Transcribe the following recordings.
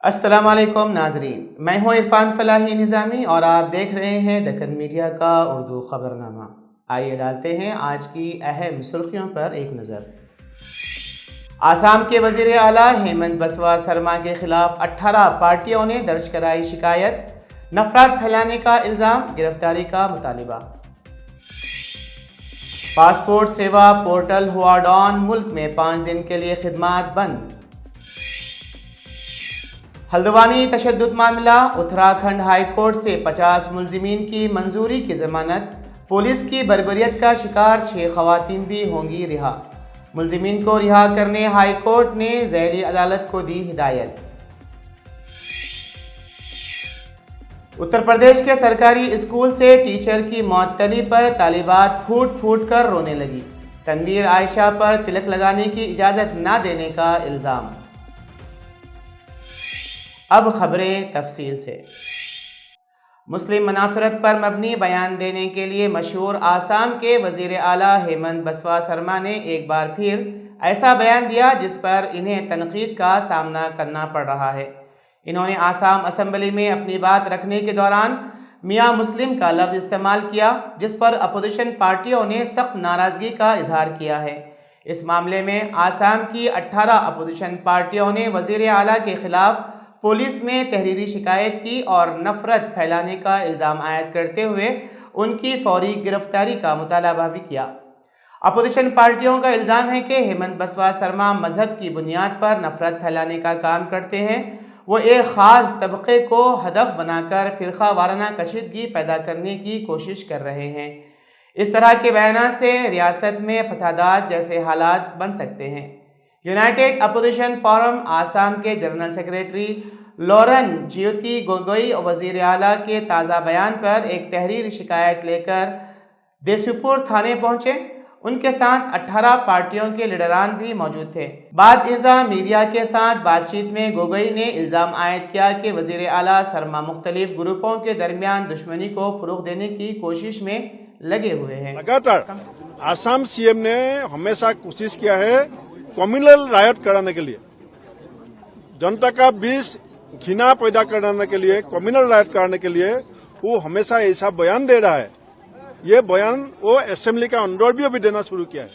अस्सलाम वालेकुम नाजरीन, मैं हूँ इरफान फलाही निज़ामी और आप देख रहे हैं दक्कन मीडिया का उर्दू खबरनामा। आइए डालते हैं आज की अहम सुर्खियों पर एक नज़र। आसाम के वज़ीर आला हेमंत बिस्वा शर्मा के खिलाफ 18 पार्टियों ने दर्ज कराई शिकायत, नफरत फैलाने का इल्ज़ाम, गिरफ्तारी का मुतालिबा। पासपोर्ट सेवा पोर्टल हुआ डाउन, मुल्क में 5 दिन के लिए खिदमात बंद। हल्द्वानी तशद्दुद मामला, उत्तराखंड हाई कोर्ट से 50 मुलजिमीन की मंजूरी की जमानत, पुलिस की बर्बरियत का शिकार 6 खवातीन भी होंगी रिहा। मुलजिमीन को रिहा करने हाई कोर्ट ने ज़ैली अदालत को दी हिदायत। उत्तर प्रदेश के सरकारी स्कूल से टीचर की मअतली पर तालिबात फूट फूट कर रोने लगी। तनवीर आयशा पर तिलक लगाने की इजाज़त न देने का इल्ज़ाम। अब खबरें तफसील से। मुस्लिम मनाफरत पर मबनी बयान देने के लिए मशहूर आसाम के वज़ीर आला हेमंत बिस्वा शर्मा ने एक बार फिर ऐसा बयान दिया जिस पर इन्हें तनकीद का सामना करना पड़ रहा है। इन्होंने आसाम असम्बली में अपनी बात रखने के दौरान मियाँ मुस्लिम का लफ्ज़ इस्तेमाल किया, जिस पर अपोजिशन पार्टियों ने सख्त नाराज़गी का इजहार किया है। इस मामले में आसाम की 18 अपोजिशन पार्टियों ने वज़ीर आला के खिलाफ पुलिस में तहरीरी शिकायत की और नफरत फैलाने का इल्ज़ाम आयद करते हुए उनकी फौरी गिरफ्तारी का मुतालबा भी किया। अपोजिशन पार्टियों का इल्ज़ाम है कि हेमंत बिस्वा शर्मा मजहब की बुनियाद पर नफरत फैलाने का काम करते हैं। वो एक ख़ास तबके को हदफ बनाकर फ़िरक़ा वाराना कशीदगी पैदा करने की कोशिश कर रहे हैं। इस तरह के बयान से रियासत में फसादात जैसे हालात बन सकते हैं। यूनाइटेड अपोजिशन फोरम आसाम के जनरल सेक्रेटरी लॉरेन ज्योति गोगोई वज़ीर आला के ताज़ा बयान पर एक तहरीरी शिकायत लेकर देसुपुर थाने पहुंचे। उनके साथ 18 पार्टियों के लीडरान भी मौजूद थे। बाद इज़ा मीडिया के साथ बातचीत में गोगोई ने इल्ज़ाम आयद किया कि वज़ीर आला शर्मा मुख्तलिफ ग्रुपों के दरमियान दुश्मनी को फ़रोग़ देने की कोशिश में लगे हुए हैं। लगातार आसाम सीएम ने हमेशा कोशिश किया है कम्युनल रायट कराने के लिए, जनता का बीच घृणा पैदा कराने के लिए, कम्युनल रायट कराने के लिए वो हमेशा ऐसा बयान दे रहा है। ये बयान वो असेंबली का अंदर भी देना शुरू किया है।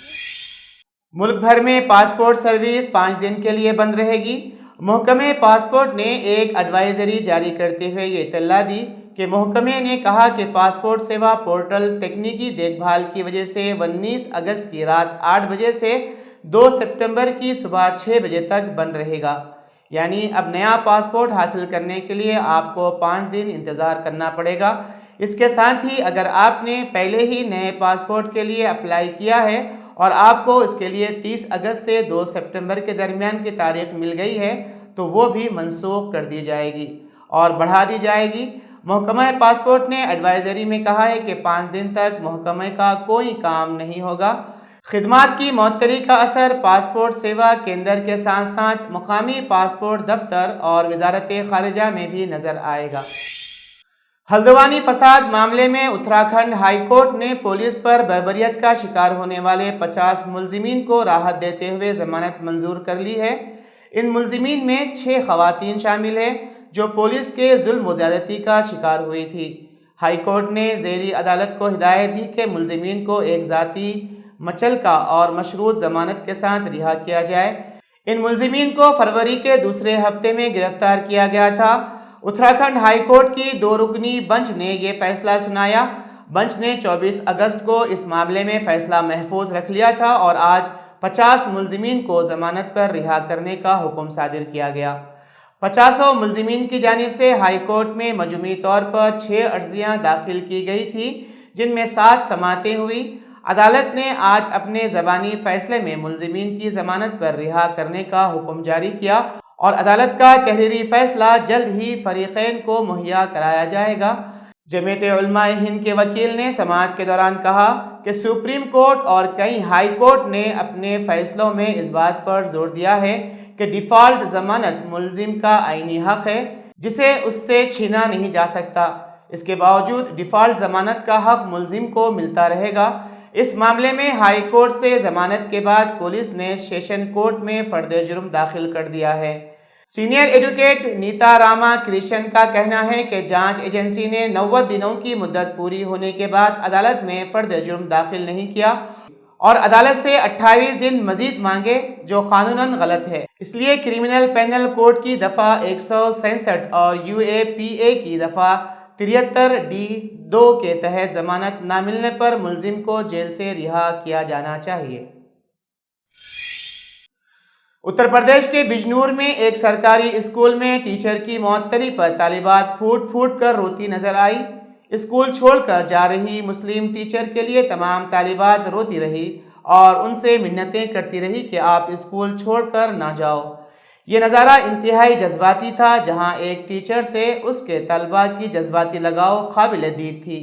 मुल्क भर में पासपोर्ट सर्विस 5 दिन के लिए बंद रहेगी। महकमे पासपोर्ट ने एक एडवाइजरी जारी करते हुए ये इत्तला दी कि महकमे ने कहा कि पासपोर्ट सेवा पोर्टल तकनीकी देखभाल की वजह से 19 अगस्त की रात 8 बजे से 2 सितंबर की सुबह 6 बजे तक बंद रहेगा। यानी अब नया पासपोर्ट हासिल करने के लिए आपको 5 दिन इंतज़ार करना पड़ेगा। इसके साथ ही अगर आपने पहले ही नए पासपोर्ट के लिए अप्लाई किया है और आपको इसके लिए 30 अगस्त से 2 सितंबर के दरमियान की तारीख मिल गई है तो वो भी मनसूख कर दी जाएगी और बढ़ा दी जाएगी। महकमा पासपोर्ट ने एडवाइजरी में कहा है कि 5 दिन तक महकमे का कोई काम नहीं होगा। खिदमात की मअतली का असर पासपोर्ट सेवा केंद्र के साथ साथ मुकामी पासपोर्ट दफ्तर और वजारत खारिजा में भी नजर आएगा। हल्द्वानी फसाद मामले में उत्तराखंड हाई कोर्ट ने पुलिस पर बर्बरियत का शिकार होने वाले 50 मुलजिमीन को राहत देते हुए जमानत मंजूर कर ली है। इन मुलजिमीन में 6 खवातीन शामिल हैं जो पुलिस के जुल्म व ज़्यादती का शिकार हुई थी। हाई कोर्ट ने ज़ेली अदालत को हिदायत दी कि मुलजिमीन को एक ज़ाती मचलका और मशरूत जमानत के साथ रिहा किया जाए। इन मुलजिमीन को फरवरी के दूसरे हफ्ते में गिरफ्तार किया गया था। उत्तराखंड हाई कोर्ट की 2 रुकनी बेंच ने यह फैसला सुनाया। बेंच ने 24 अगस्त को इस मामले में फैसला महफूज रख लिया था और आज 50 मुलजिमीन को जमानत पर रिहा करने का हुक्म सादिर किया गया। 50 मुलजिमीन की जानिब से हाई कोर्ट में मजमूई तौर पर 6 अर्जियां दाखिल की गई थी, जिनमें 7 समातें हुई। अदालत ने आज अपने ज़बानी फैसले में मुलजिमीन की जमानत पर रिहा करने का हुक्म जारी किया और अदालत का तहरीरी फैसला जल्द ही फरीक़ैन को मुहैया कराया जाएगा। जमीयत उलमा हिंद के वकील ने समाअत के दौरान कहा कि सुप्रीम कोर्ट और कई हाई कोर्ट ने अपने फैसलों में इस बात पर जोर दिया है कि डिफ़ॉल्ट ज़मानत मुलजिम का आईनी हक़ है जिसे उससे छीना नहीं जा सकता। इसके बावजूद डिफ़ॉल्ट ज़मानत का हक़ मुलजिम को मिलता रहेगा। इस मामले में हाई कोर्ट से जमानत के बाद पुलिस ने सेशन कोर्ट में फर्द जुर्म दाखिल कर दिया है। सीनियर एडवोकेट नीता रामा कृष्ण का कहना है कि जांच एजेंसी ने 90 दिनों की मुद्दत पूरी होने के बाद अदालत में फर्द जुर्म दाखिल नहीं किया और अदालत से 28 दिन मजीद मांगे, जो कानूनन गलत है। इसलिए क्रिमिनल पैनल कोड की दफ़ा 167 और UAPA की दफ़ा 73D2 के तहत जमानत न मिलने पर मुलजिम को जेल से रिहा किया जाना चाहिए। उत्तर प्रदेश के बिजनौर में एक सरकारी स्कूल में टीचर की मौतरी पर तालिबात फूट फूट कर रोती नजर आई। स्कूल छोड़कर जा रही मुस्लिम टीचर के लिए तमाम तालिबात रोती रही और उनसे मिन्नतें करती रही कि आप स्कूल छोड़कर ना जाओ। ये नज़ारा इंतहाई जज्बाती था, जहां एक टीचर से उसके तलबा की जज्बाती लगाव काबिल दीद थी।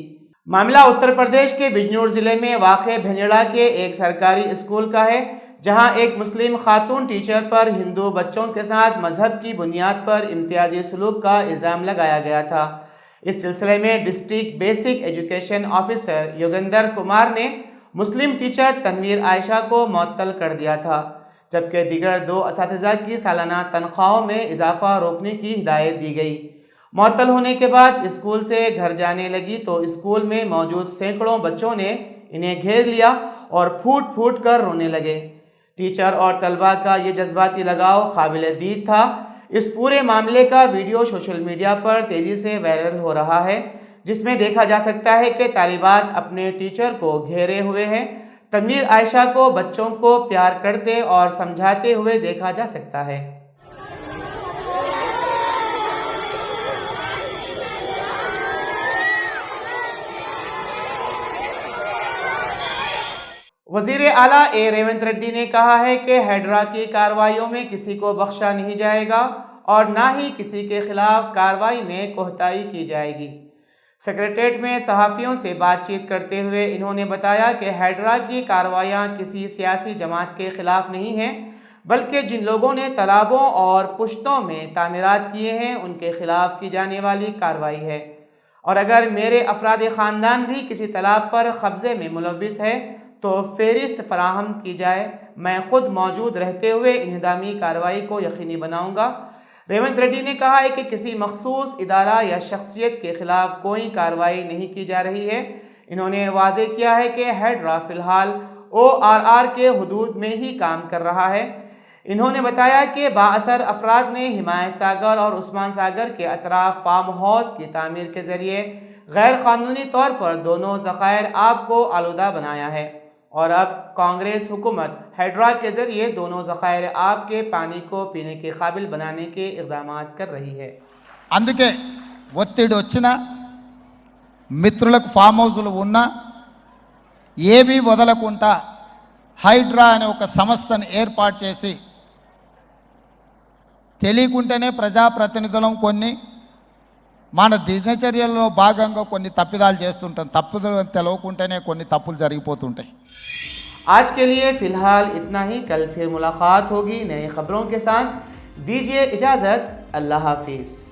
मामला उत्तर प्रदेश के बिजनौर जिले में वाक़े भेंजड़ा के एक सरकारी स्कूल का है, जहां एक मुस्लिम खातून टीचर पर हिंदू बच्चों के साथ मजहब की बुनियाद पर इम्तियाजी सलूक का इल्ज़ाम लगाया गया था। इस सिलसिले में district basic education officer Yogendra Kumar ने मुस्लिम टीचर तनवीर आयशा को मुअत्तल कर दिया था, जबकि दीगर 2 असातिज़ा की सालाना तनख्वाहों में इजाफा रोकने की हिदायत दी गई। मुअत्तल होने के बाद स्कूल से घर जाने लगी तो स्कूल में मौजूद सैकड़ों बच्चों ने इन्हें घेर लिया और फूट फूट कर रोने लगे। टीचर और तलबा का ये जज्बाती लगाव काबिल दीद था। इस पूरे मामले का वीडियो सोशल मीडिया पर तेज़ी से वायरल हो रहा है, जिसमें देखा जा सकता है कि तालिबात अपने टीचर को घेरे हुए हैं। तनवीर आयशा को बच्चों को प्यार करते और समझाते हुए देखा जा सकता है। वज़ीर आला रेवंत रेड्डी ने कहा है कि हैड्रा की कार्रवाइयों में किसी को बख्शा नहीं जाएगा और ना ही किसी के खिलाफ कार्रवाई में कोताही की जाएगी। सेक्रेटेरिएट में सहाफ़ियों से बातचीत करते हुए इन्होंने बताया कि हैड्रा की कार्रवाइयाँ किसी सियासी जमात के खिलाफ नहीं हैं, बल्कि जिन लोगों ने तालाबों और पुश्तों में तामीरात किए हैं उनके खिलाफ की जाने वाली कार्रवाई है। और अगर मेरे अफराद ख़ानदान भी किसी तालाब पर कब्ज़े में मुलव्विस है तो फ़हरिस्त फराहम की जाए। मैं खुद मौजूद रहते हुए इंहदामी कार्रवाई को यकीनी बनाऊंगा। रेवंत रेड्डी ने कहा है कि किसी मखसूस इदारा या शख्सियत के खिलाफ कोई कार्रवाई नहीं की जा रही है। इन्होंने वाज़े किया है कि हैड्रा फ़िलहाल ORR के हुदूद में ही काम कर रहा है। इन्होंने बताया कि बाअसर अफराद ने हिमायत सागर और उस्मान सागर के अतराफ फार्म हाउस की तामीर के ज़रिए गैर कानूनी तौर पर दोनों ज़खायर आब को आलूदा बनाया है और अब कांग्रेस हुकूमत हैड्रा के ज़रिए दोनों ज़खायर आब के पानी को पीने के काबिल बनाने के इक़दामात कर रही है। అందుకే ఒత్తిడి వచ్చినా మిత్రులకు ఫామ్ హౌస్లు ఉన్నా ఏవి వదలకుండా హైడ్రా అనే ఒక సంస్థను ఏర్పాటు చేసి తెలియకుంటేనే ప్రజాప్రతినిధులం కొన్ని మన దినచర్యల్లో భాగంగా కొన్ని తప్పిదాలు చేస్తుంటాం. తప్పులు తెలవకుంటేనే కొన్ని తప్పులు జరిగిపోతుంటాయి. आज के लिए फ़िलहाल इतना ही। कल फिर मुलाकात होगी नई खबरों के साथ। दीजिए इजाज़त। अल्लाह हाफिज़।